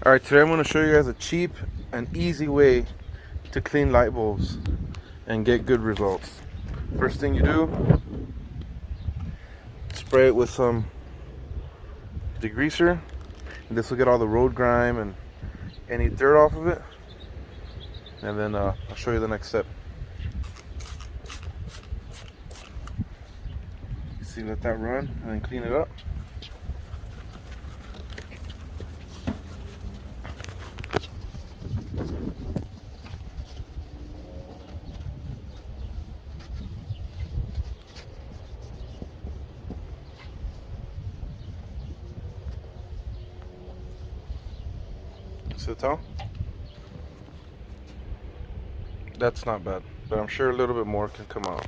Alright, today I'm going to show you guys a cheap and easy way to clean light bulbs and get good results. First thing you do, spray it with some degreaser. And this will get all the road grime and any dirt off of it. And then I'll show you the next step. See, let that run and then clean it up. See the towel? That's not bad, but I'm sure a little bit more can come out.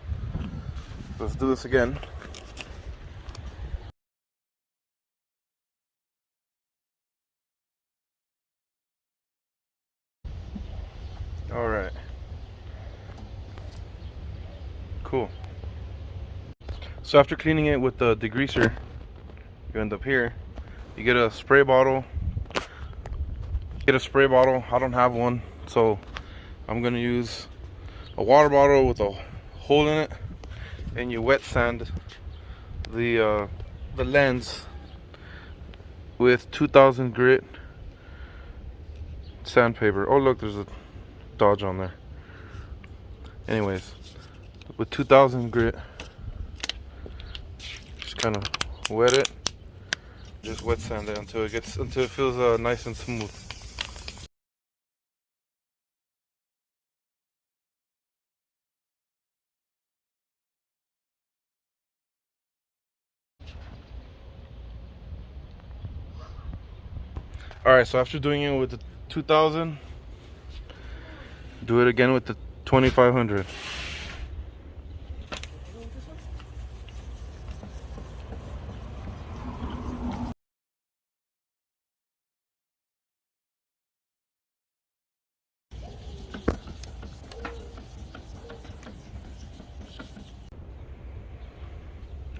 Let's do this again. All right. Cool. So after cleaning it with the degreaser, you end up here. You get a spray bottle. I don't have one, so I'm gonna use a water bottle with a hole in it, and you wet sand the lens with 2000 grit sandpaper. Oh look, there's a Dodge on there. Anyways, with 2000 grit, just kind of wet it. Just wet sand it until it feels nice and smooth. Alright, so after doing it with the 2000, do it again with the 2500.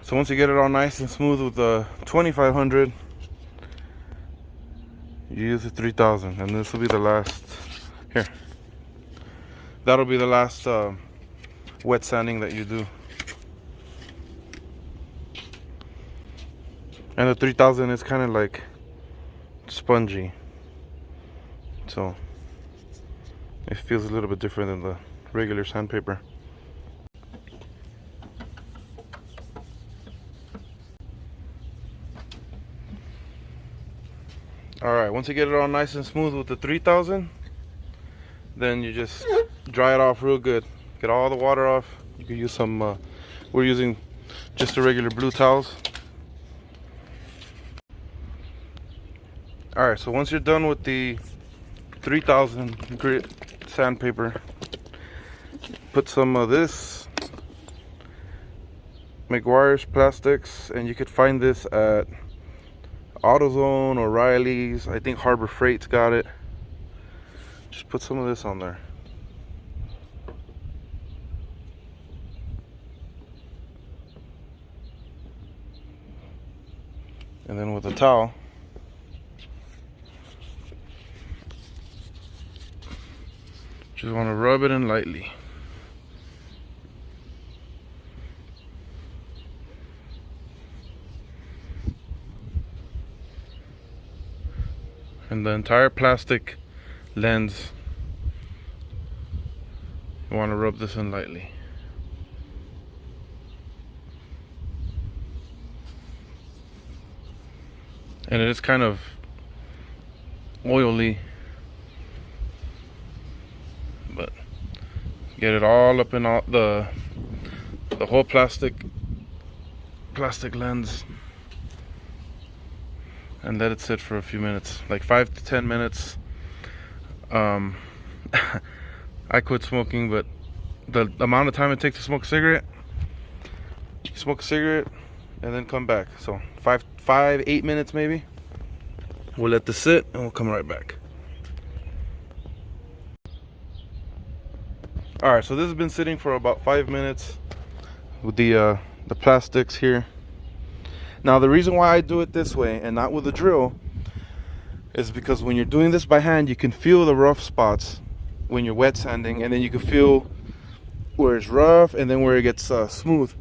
So once you get it all nice and smooth with the 2500, you use the 3000, and this will be the last. Here, that'll be the last wet sanding that you do. And the 3000 is kind of like spongy, so it feels a little bit different than the regular sandpaper. Alright, once you get it all nice and smooth with the 3000, then you just dry it off real good. Get all the water off. You can use some, we're using just the regular blue towels. Alright, so once you're done with the 3000 grit sandpaper, put some of this Meguiar's plastics, and you could find this at AutoZone, O'Reilly's. I think Harbor Freight's got it. Just put some of this on there. And then with a towel, just want to rub it in lightly. And the entire plastic lens, you want to rub this in lightly. And it is kind of oily, but get it all up in all the whole plastic lens, and let it sit for a few minutes, like 5 to 10 minutes. I quit smoking, but the amount of time it takes to smoke a cigarette, and then come back. So 8 minutes maybe. We'll let this sit and we'll come right back. Alright, so this has been sitting for about 5 minutes with the plastics here. Now the reason why I do it this way and not with a drill is because when you're doing this by hand, you can feel the rough spots when you're wet sanding, and then you can feel where it's rough and then where it gets smooth.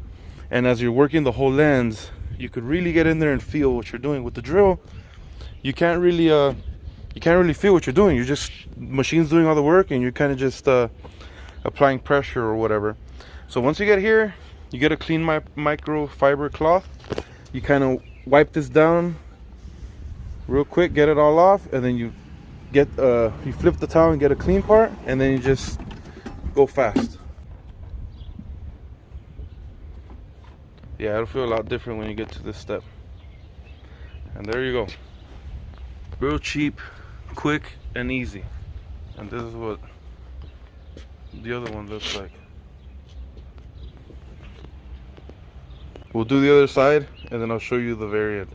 And as you're working the whole lens, you could really get in there and feel what you're doing. With the drill, you can't really feel what you're doing. You're just, machine's doing all the work, and you're kind of just applying pressure or whatever. So once you get here, you get a clean microfiber cloth. You kind of wipe this down real quick, get it all off, and then you flip the towel and get a clean part, and then you just go fast. Yeah, it'll feel a lot different when you get to this step. And there you go. Real cheap, quick, and easy. And this is what the other one looks like. We'll do the other side, and then I'll show you the variant.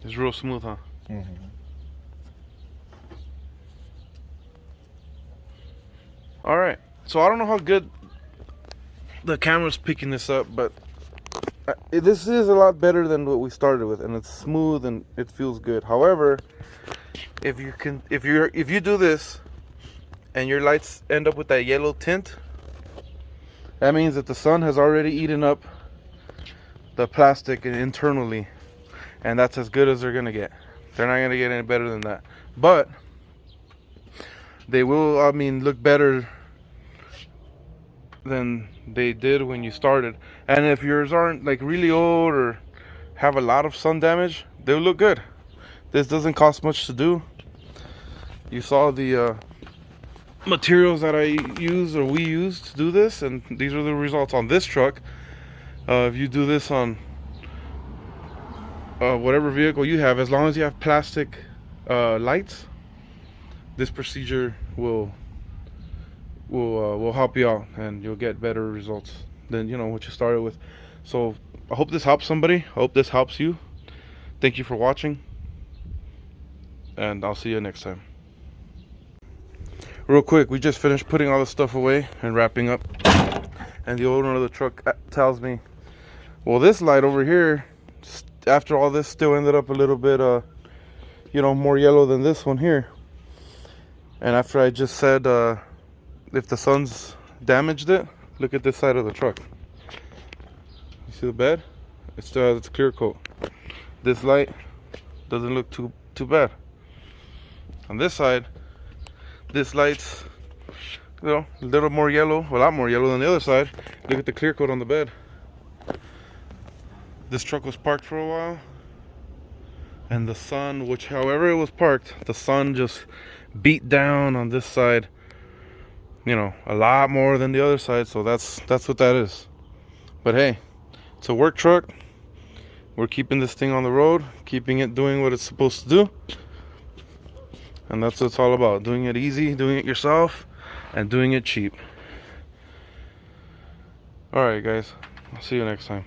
It's real smooth, huh? Mm-hmm. All right, so I don't know how good the camera's picking this up, but this is a lot better than what we started with, and it's smooth and it feels good. However, if you do this and your lights end up with that yellow tint, that means that the sun has already eaten up the plastic internally, and that's as good as they're gonna get. They're not gonna get any better than that, but they will, I mean, look better than they did when you started. And if yours aren't like really old or have a lot of sun damage, they'll look good. This doesn't cost much to do. You saw the materials that I use, or we use, to do this, and these are the results on this truck. If you do this on whatever vehicle you have, as long as you have plastic lights, this procedure will help you out, and you'll get better results than what you started with. So I hope this helps somebody. I hope this helps you. Thank you for watching, and I'll see you next time. Real quick, we just finished putting all the stuff away and wrapping up, and the owner of the truck tells me, well, this light over here, after all this, still ended up a little bit more yellow than this one here. And after I just said if the sun's damaged it, look at this side of the truck. You see the bed? It still has its clear coat. This light doesn't look too bad. On this side, this light's a little more yellow, a lot more yellow than the other side. Look at the clear coat on the bed. This truck was parked for a while, and the sun, however it was parked, the sun just beat down on this side, a lot more than the other side. So that's what that is. But hey, it's a work truck. We're keeping this thing on the road, keeping it doing what it's supposed to do, and that's what it's all about: doing it easy, doing it yourself, and doing it cheap. All right, guys, I'll see you next time.